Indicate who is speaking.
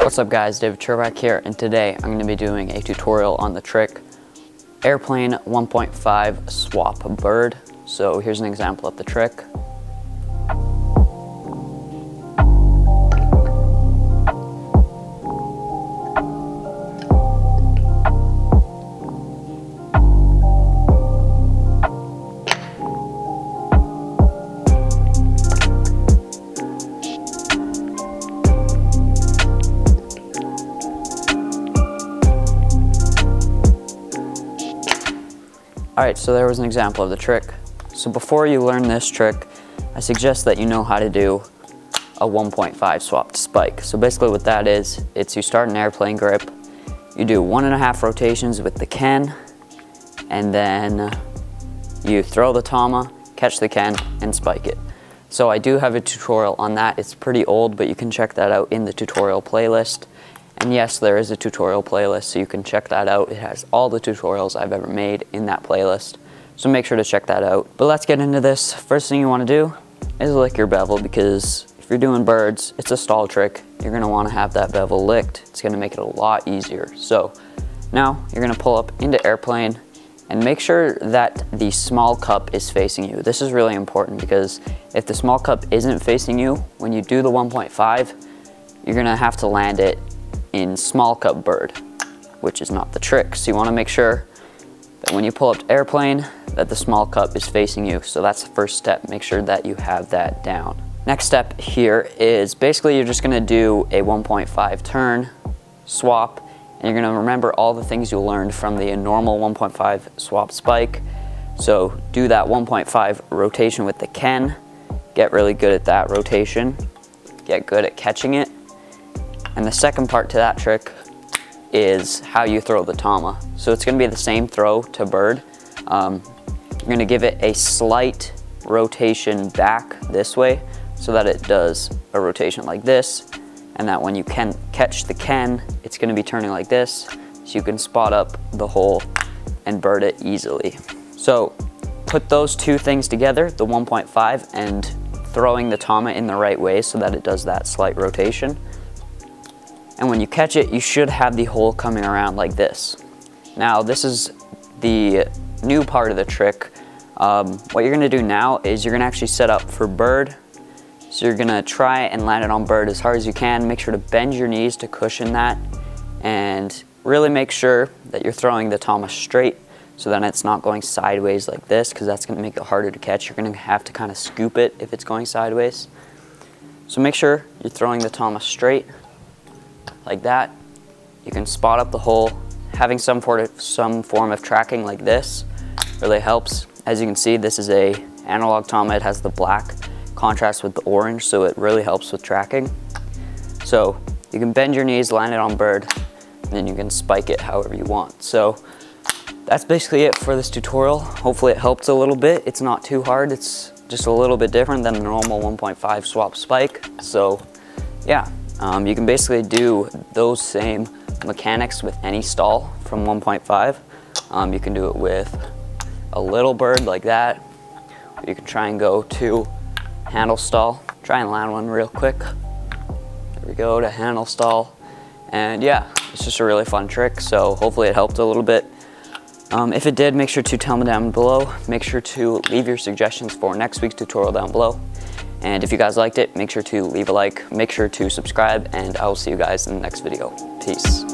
Speaker 1: What's up guys, DAVECHER back here, and today I'm going to be doing a tutorial on the trick airplane 1.5 swap bird. So here's an example of the trick. Alright, so there was an example of the trick. So before you learn this trick, I suggest that you know how to do a 1.5 swapped spike. So basically what that is, it's you start an airplane grip, you do 1.5 rotations with the Ken, and then you throw the Tama, catch the Ken, and spike it. So I do have a tutorial on that. It's pretty old, but you can check that out in the tutorial playlist. And yes, there is a tutorial playlist, so you can check that out. It has all the tutorials I've ever made in that playlist, so make sure to check that out. But let's get into this. First thing you want to do is lick your bevel, because if you're doing birds, it's a stall trick. You're going to want to have that bevel licked. It's going to make it a lot easier. So now you're going to pull up into airplane and make sure that the small cup is facing you. This is really important, because if the small cup isn't facing you, when you do the 1.5, you're going to have to land it in small cup bird, which is not the trick. So you want to make sure that when you pull up to airplane, that the small cup is facing you. So that's the first step. Make sure that you have that down. Next step here is basically you're just going to do a 1.5 turn swap, and you're going to remember all the things you learned from the normal 1.5 swap spike. So do that 1.5 rotation with the Ken, get really good at that rotation, get good at catching it. And the second part to that trick is how you throw the Tama. So it's going to be the same throw to bird. You're going to give it a slight rotation back this way, so that it does a rotation like this, and that when you can catch the Ken, it's going to be turning like this, so you can spot up the hole and bird it easily. So put those two things together, the 1.5 and throwing the Tama in the right way so that it does that slight rotation. And when you catch it, you should have the hole coming around like this. Now, this is the new part of the trick. What you're gonna do now is you're gonna actually set up for bird. So you're gonna try and land it on bird as hard as you can. Make sure to bend your knees to cushion that, and really make sure that you're throwing the Tama straight, so then it's not going sideways like this, because that's gonna make it harder to catch. You're gonna have to kind of scoop it if it's going sideways. So make sure you're throwing the Tama straight, like that. You can spot up the hole. Having some form of tracking like this really helps. As you can see, this is a analog Tama. It has the black contrast with the orange, so it really helps with tracking. So you can bend your knees, land it on bird, and then you can spike it however you want. So that's basically it for this tutorial. Hopefully it helped a little bit. It's not too hard. It's just a little bit different than the normal 1.5 swap spike. So yeah. You can basically do those same mechanics with any stall from 1.5. You can do it with a little bird like that. You can try and go to handle stall. Try and land one real quick. There we go, to handle stall. And yeah, it's just a really fun trick, so hopefully it helped a little bit. If it did, make sure to tell me down below. Make sure to leave your suggestions for next week's tutorial down below. And if you guys liked it, make sure to leave a like, make sure to subscribe, and I will see you guys in the next video. Peace.